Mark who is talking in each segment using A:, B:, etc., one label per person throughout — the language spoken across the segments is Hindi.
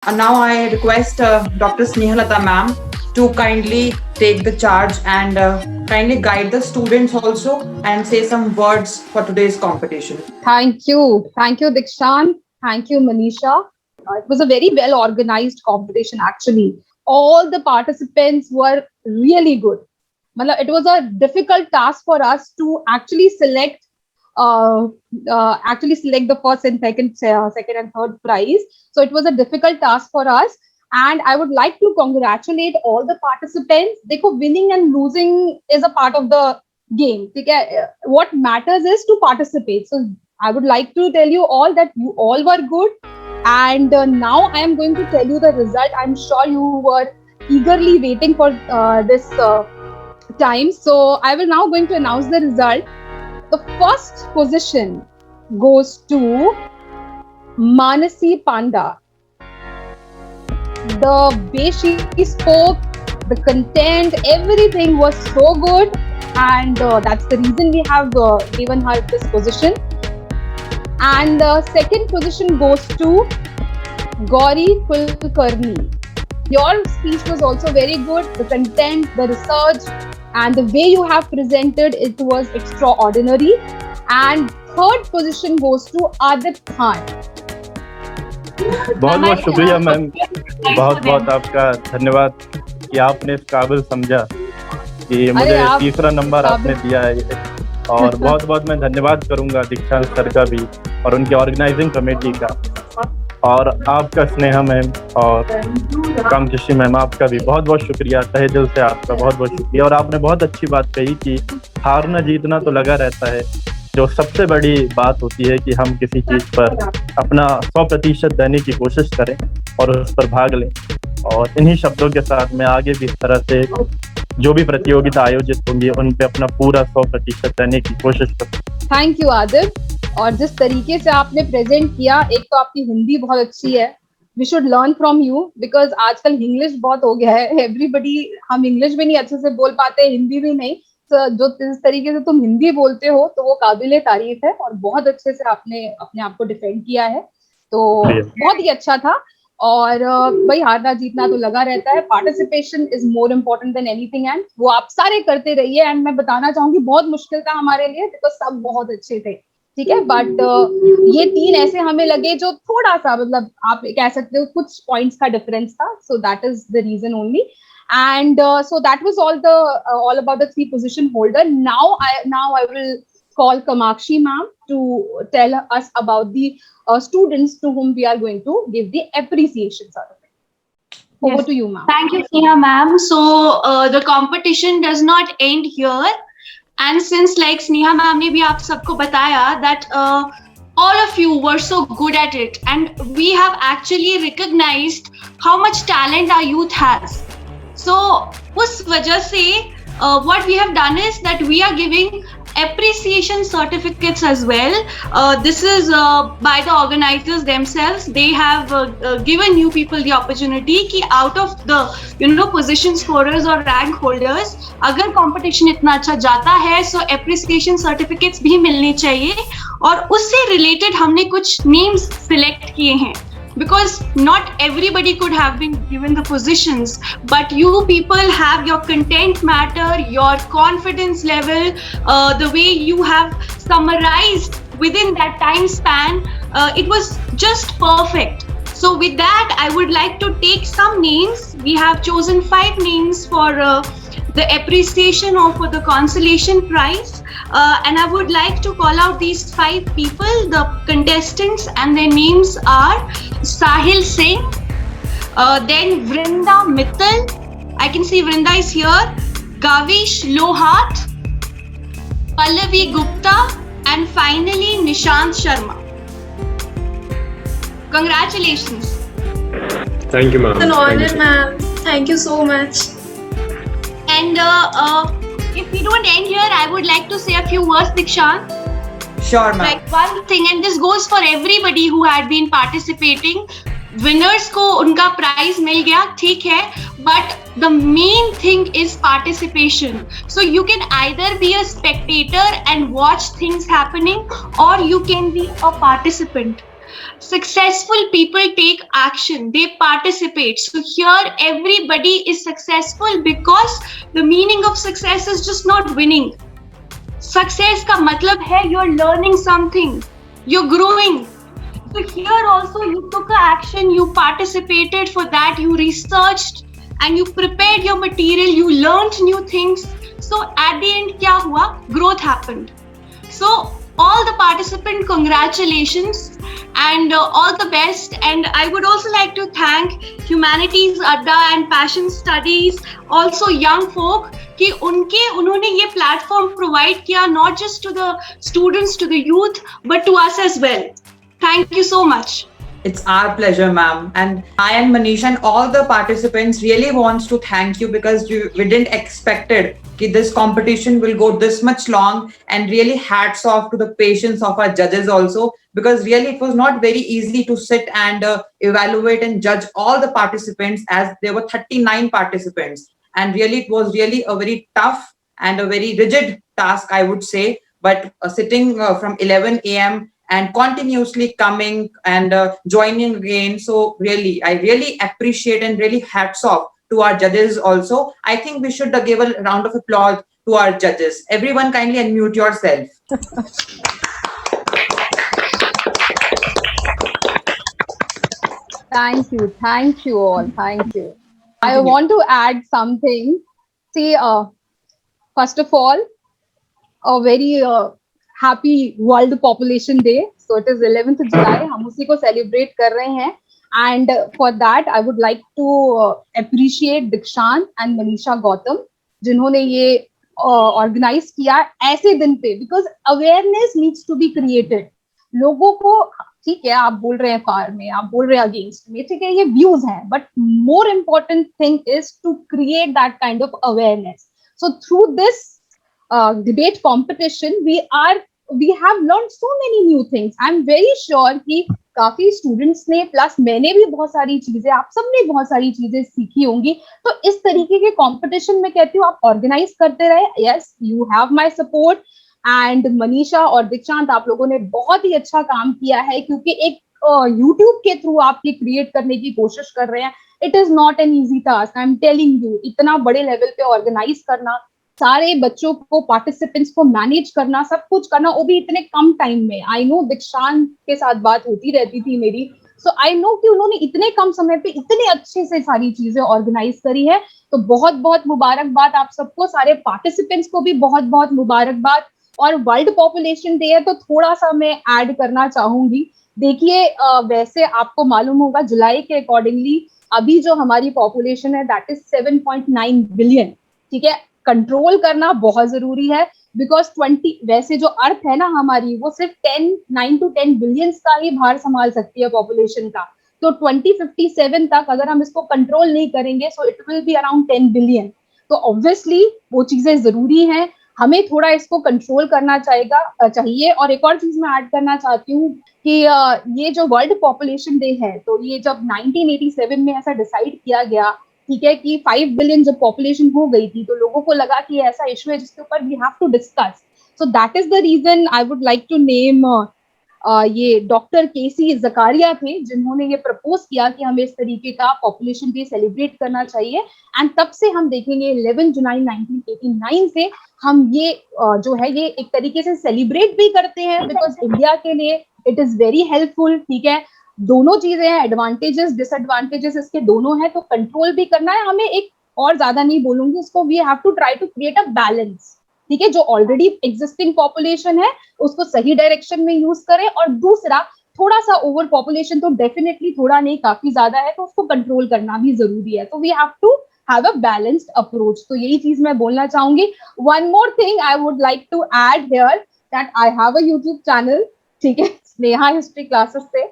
A: And now I request Dr. Snehalata ma'am to kindly take the charge and kindly guide the students also and say some words for today's competition.
B: Thank you. Thank you, Dikshant. Thank you, Manisha. It was a very well organized competition, actually. All the participants were really good. It was a difficult task for us to uh, actually select the first and second and third prize. So it was a difficult task for us. And I would like to congratulate all the participants. देखो, winning and losing is a part of the game. ठीक है? What matters is to participate. So I would like to tell you all that you all were good. And now I am going to tell you the result. I'm sure you were eagerly waiting for this time. So I will now going to announce the result. The first position goes to Manasi Panda. The way she spoke, the content, everything was so good, and that's the reason we have given her this position. And the second position goes to Gauri Kulkarni. Your speech was also very good. The content, the research, and the way you have presented it was extraordinary. And third position goes to Adit Khan.
C: बहुत बहुत शुक्रिया मैम, बहुत बहुत आपका धन्यवाद कि आपने इस काबिल समझा कि मुझे तीसरा नंबर आपने दिया है। और बहुत बहुत मैं धन्यवाद करूंगा दीक्षांत सर का भी और उनकी ऑर्गेनाइजिंग कमेटी का, और आपका स्नेहा मैम और कामकृषि मैम, आपका भी बहुत बहुत शुक्रिया, तहे दिल से आपका बहुत बहुत शुक्रिया। और आपने बहुत अच्छी बात कही कि हारना जीतना तो लगा रहता है, जो सबसे बड़ी बात होती है कि हम किसी चीज़ पर अपना 100% देने की कोशिश करें और उस पर भाग लें। और इन्हीं शब्दों के साथ मैं आगे भी इस तरह से जो भी प्रतियोगिता आयोजित होंगी उन पे अपना पूरा 100% देने की कोशिश करूँ।
B: Thank you Aditya. और जिस तरीके से आपने प्रेजेंट किया, एक तो आपकी हिंदी बहुत अच्छी है, we should learn from you, because आजकल इंग्लिश बहुत हो गया है, एवरीबडी, हम इंग्लिश भी नहीं अच्छे से बोल पाते, हिंदी भी नहीं। जो जिस तरीके से तुम हिंदी बोलते हो तो वो काबिले तारीफ है, और बहुत अच्छे से आपने अपने आप को डिफेंड किया है, तो बहुत ही अच्छा था। और भाई हारना जीतना तो लगा रहता है, participation is more important than anything, and वो आप सारे करते रहिए। एंड मैं बताना चाहूंगी बहुत मुश्किल था हमारे लिए, बिकॉज सब बहुत अच्छे थे, ठीक है, बट ये 3 ऐसे हमें लगे जो थोड़ा सा, मतलब आप कह सकते हो कुछ पॉइंट्स का डिफरेंस था, so that is the reason only. And so that was all about the 3 position holder. Now I will call Kamakshi ma'am to tell us about the students to whom we are going to give the appreciation certificate. Over to you, ma'am.
D: Thank you, Sneha ma'am. So the competition does not end here, and since like Sneha ma'am ने भी आप सबको बताया that all of you were so good at it, and we have actually recognized how much talent our youth has. So उस वजह से what we have done is that we are giving appreciation certificates as well. This is by the organizers themselves. They have given you people the opportunity कि out of the position scorers or rank holders, अगर competition इतना अच्छा जाता है so appreciation certificates भी मिलने चाहिए, और उससे related हमने कुछ names select किए हैं, because not everybody could have been given the positions, but you people have your content matter, your confidence level, the way you have summarized within that time span, it was just perfect. So with that, I would like to take some names. We have chosen 5 names for the appreciation or for the consolation prize, and I would like to call out these 5 people, the contestants, and their names are Sahil Singh, then Vrinda Mittal, I can see Vrinda is here, Gavish Lohat, Pallavi Gupta, and finally Nishant Sharma. Congratulations.
E: Thank you, ma'am.
F: It's an honor, ma'am. Thank you so much.
D: And if we don't end here, I would like to say a few words, Dikshant.
A: Sure, ma'am.
D: Like one thing, and this goes for everybody who had been participating. Winners को उनका प्राइज मिल गया, ठीक है, but the main thing is participation. So you can either be a spectator and watch things happening, or you can be a participant. successful people take action, they participate. So here everybody is successful because the meaning of success is just not winning. Success का मतलब है you're learning something, you're growing. So here also you took a action, you participated for that, you researched and you prepared your material, you learned new things. So at the end क्या हुआ? Growth happened. So all the participants, congratulations and all the best. And I would also like to thank Humanities Adda and Passion Studies, also young folk, कि उन्होंने ये platform provide किया, not just to the students, to the youth, but to us as well. Thank you so much.
A: It's our pleasure, ma'am. And I and Manisha and all the participants really wants to thank you because we didn't expected that this competition will go this much long, and really hats off to the patience of our judges also, because really it was not very easy to sit and evaluate and judge all the participants, as there were 39 participants. And really it was really a very tough and a very rigid task, I would say. But sitting from 11 a.m. and continuously coming and joining again. So really, I really appreciate and really hats off to our judges also. I think we should give a round of applause to our judges. Everyone kindly unmute yourself.
B: Thank you all, thank you. I want to add something. See, first of all, a very happy World Population Day. So it is 11th July. हम उसी को celebrate कर रहे हैं. And for that, I would like to appreciate Dikshant and Manisha Gautam, जिन्होंने ये organize किया ऐसे दिन पे, because awareness needs to be created. लोगों को, ठीक है, आप बोल रहे हैं फार में, आप बोल रहे हैं अगेंस्ट में, ठीक है, ये व्यूज हैं, but more important thing is to create that kind of awareness. So through this debate competition, we have learned so many new things. I'm very sure कि काफी स्टूडेंट्स ने, प्लस मैंने भी बहुत सारी चीजें, आप सबने बहुत सारी चीजें सीखी होंगी. तो इस तरीके के कंपटीशन में कहती हूँ आप ऑर्गेनाइज करते रहे. Yes, you have my support. And Manisha और दीक्षांत, आप लोगों ने बहुत ही अच्छा काम किया है, क्योंकि एक यूट्यूब के थ्रू आप ये क्रिएट करने की कोशिश कर रहे हैं. It is not an easy task, I am telling you. इतना बड़े लेवल पे ऑर्गेनाइज करना, सारे बच्चों को, पार्टिसिपेंट्स को मैनेज करना, सब कुछ करना, वो भी इतने कम टाइम में. आई नो दीक्षांत के साथ बात होती रहती थी मेरी, सो आई नो कि उन्होंने इतने कम समय पे इतने अच्छे से सारी चीजें ऑर्गेनाइज करी है. तो बहुत बहुत मुबारकबाद आप सबको, सारे पार्टिसिपेंट्स को भी बहुत बहुत मुबारकबाद. और वर्ल्ड पॉपुलेशन डे है तो थोड़ा सा मैं ऐड करना चाहूंगी. देखिए, वैसे आपको मालूम होगा जुलाई के अकॉर्डिंगली अभी जो हमारी पॉपुलेशन है दैट इज 7.9 बिलियन. ठीक है, कंट्रोल करना बहुत जरूरी है, बिकॉज 20 वैसे जो अर्थ है ना हमारी, वो सिर्फ 9 to 10 बिलियंस का ही भार संभाल सकती है पॉपुलेशन का. तो 2057 तक अगर हम इसको कंट्रोल नहीं करेंगे, so it will be around 10 billion. तो ऑब्वियसली वो चीजें जरूरी हैं, हमें थोड़ा इसको कंट्रोल करना चाहिए. और एक और चीज मैं ऐड करना चाहती हूँ कि ये जो वर्ल्ड पॉपुलेशन डे है, तो ये जब 1987 में ऐसा डिसाइड किया गया, ठीक है, कि 5 बिलियन जब पॉपुलेशन हो गई थी, तो लोगों को लगा कि ऐसा इशू है जिसके ऊपर we have to discuss. So that is the reason I would like to name ये डॉक्टर केसी जकारिया थे, जिन्होंने ये प्रपोज किया कि हमें इस तरीके का पॉपुलेशन डे सेलिब्रेट करना चाहिए. एंड तब से हम देखेंगे 11 जुलाई 1989 से हम ये जो है ये एक तरीके से सेलिब्रेट भी करते हैं, बिकॉज इंडिया के लिए इट इज वेरी हेल्पफुल. ठीक है, दोनों चीजें हैं, एडवांटेजेस डिसएडवांटेजेस इसके दोनों हैं. तो कंट्रोल भी करना है हमें, एक और ज्यादा नहीं बोलूंगी इसको, we have to try to create a balance. ठीक है, जो ऑलरेडी एग्जिस्टिंग पॉपुलेशन है उसको सही डायरेक्शन में यूज करें, और दूसरा थोड़ा सा ओवर पॉपुलेशन, तो डेफिनेटली थोड़ा नहीं काफी ज्यादा है, तो उसको कंट्रोल करना भी जरूरी है. तो we have to have a balanced approach. तो यही चीज मैं बोलना चाहूंगी. One more thing I would like to add here that I have a YouTube channel. ठीक है, स्नेहा हिस्ट्री क्लासेस से.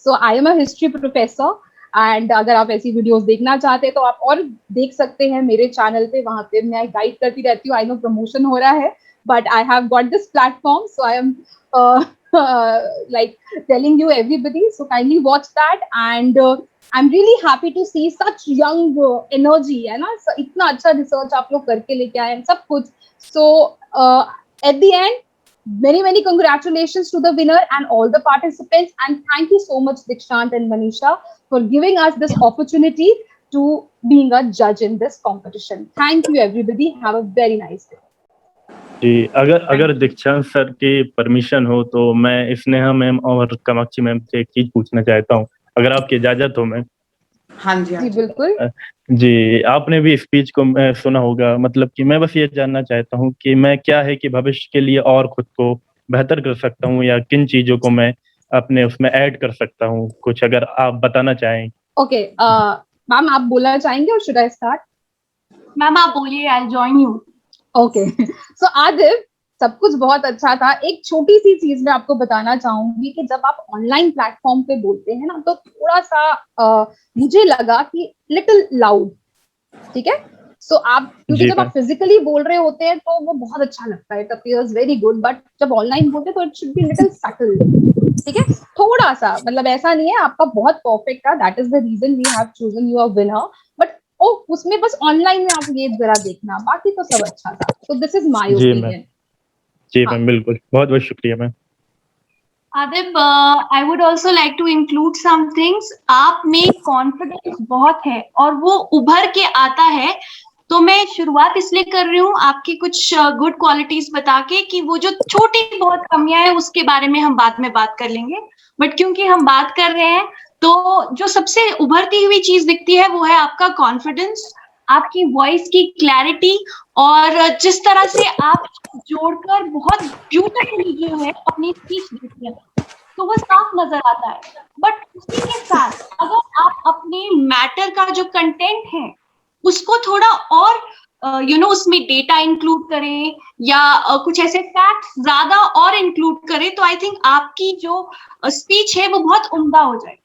B: So I am a history professor, and अगर आप ऐसी वीडियोस देखना चाहते हैं तो आप और देख सकते हैं मेरे चैनल पे. वहां पे मैं गाइड करती रहती हूँ. आई नो प्रमोशन हो रहा है, but I have got this platform, so I M like telling you everybody, so kindly watch that. And I'm really happy to see such young energy, है ना, इतना अच्छा रिसर्च आप लोग करके लेके आए हैं सब कुछ. So at the end many congratulations to the winner and all the participants, and thank you so much Dikshant and Manisha for giving us this opportunity to being a judge in this competition. Thank you everybody, have a very nice day.
C: जी, अगर दीक्षांत सर की परमिशन हो तो मैं स्नेहा मैम और कामाक्षी मैम से एक चीज पूछना चाहता हूँ, अगर आपकी इजाजत हो मैम।
A: हाँ जी
B: बिल्कुल।
C: जी, आपने भी स्पीच को सुना होगा, मतलब कि मैं बस ये जानना चाहता हूँ कि मैं क्या है कि भविष्य के लिए और खुद को बेहतर कर सकता हूँ या किन चीजों को मैं अपने उसमें ऐड कर सकता हूँ, कुछ अगर आप बताना चाहें।
B: ओके, मैम आप बोलना चाहेंगे और शुड आई स्टार्ट?
D: मैम आप बोलिए, आई जॉइन यू।
B: ओके, सो आदिव, सब कुछ बहुत अच्छा था। एक छोटी सी चीज मैं आपको बताना चाहूंगी कि जब आप ऑनलाइन प्लेटफॉर्म पे बोलते हैं ना, तो थोड़ा सा मुझे लगा कि लिटिल लाउड, ठीक है? सो आप, क्योंकि जब आप फिजिकली बोल रहे होते हैं तो वो बहुत अच्छा लगता है, it appears very good, but जब ऑनलाइन बोलते हैं तो it should be little subtle, ठीक है? थोड़ा सा, मतलब ऐसा नहीं है आपका बहुत परफेक्ट था, that is the reason we have chosen you a winner, but उसमें बस ऑनलाइन में आप ये जरा देखना, बाकी तो सब अच्छा था। तो दिस इज माय ओपिनियन।
C: जी मैम, बिल्कुल, बहुत बहुत शुक्रिया ma'am.
D: Adib, I would also like to include some things. आप में कॉन्फिडेंस बहुत है और वो उभर के आता है, तो मैं शुरुआत इसलिए कर रही हूँ आपकी कुछ गुड क्वालिटीज बता के कि वो जो छोटी बहुत कमियां हैं उसके बारे में हम बाद में बात कर लेंगे, बट क्योंकि हम बात कर रहे हैं तो जो सबसे उभरती हुई चीज दिखती है वो है आपका कॉन्फिडेंस, आपकी वॉइस की क्लैरिटी, और जिस तरह से आप जोड़कर बहुत ब्यूटीफुली जो है अपनी स्पीच देती है, तो वो साफ नजर आता है। बट उसी के साथ अगर आप अपने मैटर का जो कंटेंट है उसको थोड़ा और उसमें डेटा इंक्लूड करें या कुछ ऐसे फैक्ट्स ज्यादा और इंक्लूड करें, तो आई थिंक आपकी जो स्पीच है वो बहुत उम्दा हो जाएगी।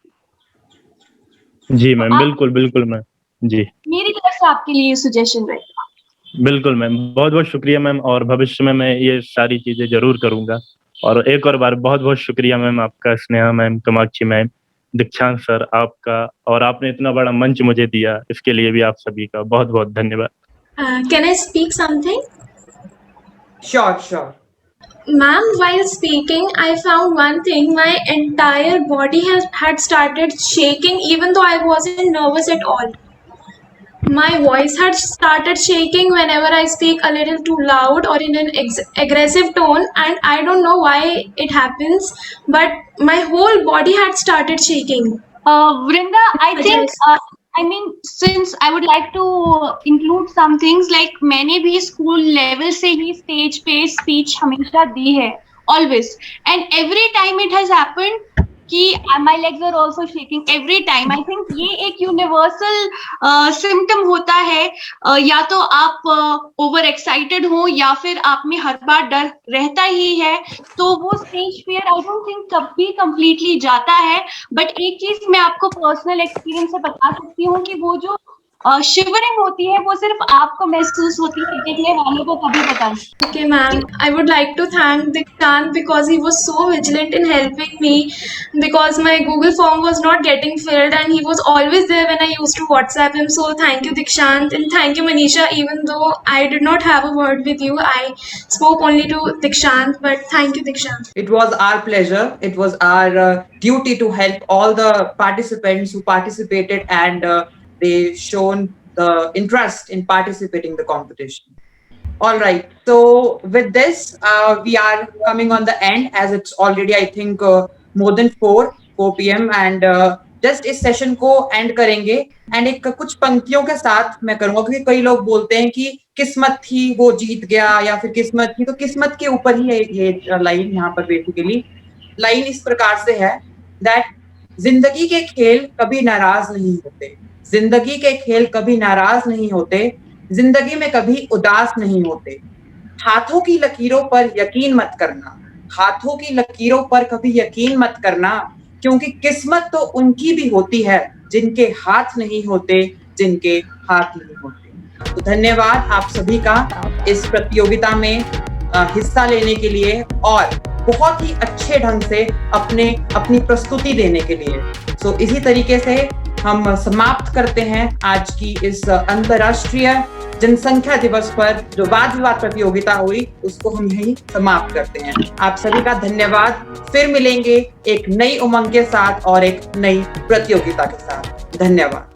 C: जी मैम, बिल्कुल बिल्कुल मैम, जी
D: मेरी तरफ से आपके लिए सजेशन रहेगा।
C: बिल्कुल मैम, बहुत बहुत शुक्रिया मैम, और भविष्य में मैं ये सारी चीजें जरूर करूंगा। और एक और बार बहुत बहुत शुक्रिया मैम आपका, स्नेहा मैम, कामाक्षी मैम, दीक्षांत सर आपका, और आपने इतना बड़ा मंच मुझे दिया, इसके लिए भी आप सभी का बहुत बहुत धन्यवाद।
F: Can I speak something?
A: Sure.
F: Ma'am, while speaking, I found one thing. My entire body had started shaking, even though I wasn't nervous at all. My voice had started shaking whenever I speak a little too loud or in an aggressive tone, and I don't know why it happens, but my whole body had started shaking.
D: Vrinda, I think since I would like to include some things, like मैंने भी स्कूल लेवल से ही स्टेज पे स्पीच हमेशा दी है, always, and every time it has happened कि my legs are also shaking every time. I think ये एक यूनिवर्सल सिम्टम होता है, या तो आप ओवर एक्साइटेड हो या फिर आप में हर बार डर रहता ही है, तो वो stage fear I don't think कभी कंप्लीटली जाता है। बट एक चीज मैं आपको पर्सनल एक्सपीरियंस से बता सकती हूँ कि वो जो शिवरिंग होती है वो सिर्फ आपको महसूस होती है, देखने वालों को कभी पता नहीं।
F: Okay, ma'am. I would like to thank Dikshant because he was so vigilant in helping me, because my Google form was not getting filled and he was always there when I used to WhatsApp him. So thank you, Dikshant, and thank you, Manisha. Even though I did not have a word with you, I spoke only to Dikshant. But thank you, Dikshant.
A: It was our pleasure. It was our duty to help all the participants who participated, and they shown the interest in participating in the competition. All right. So with this, we are coming on the end, as it's already, I think, more than 4 p.m. and just इस सेशन को एंड करेंगे, एंड एक कुछ पंक्तियों के साथ मैं करूंगा, क्योंकि कई लोग बोलते हैं कि किस्मत थी वो जीत गया, या फिर किस्मत थी, तो किस्मत के ऊपर ही ये लाइन यहाँ पर बेसिकली लाइन इस प्रकार से है दैट जिंदगी के खेल कभी नाराज नहीं होते, जिंदगी के खेल कभी नाराज नहीं होते, जिंदगी में कभी उदास नहीं होते, हाथों की लकीरों पर यकीन मत करना, हाथों की लकीरों पर कभी यकीन मत करना, क्योंकि किस्मत तो उनकी भी होती है जिनके हाथ नहीं होते, जिनके हाथ नहीं होते। तो धन्यवाद आप सभी का इस प्रतियोगिता में हिस्सा लेने के लिए और बहुत ही अच्छे ढंग से अपनी प्रस्तुति देने के लिए। सो इसी तरीके से हम समाप्त करते हैं आज की इस अंतर्राष्ट्रीय जनसंख्या दिवस पर जो वाद विवाद प्रतियोगिता हुई, उसको हम यहीं समाप्त करते हैं। आप सभी का धन्यवाद। फिर मिलेंगे एक नई उमंग के साथ और एक नई प्रतियोगिता के साथ। धन्यवाद।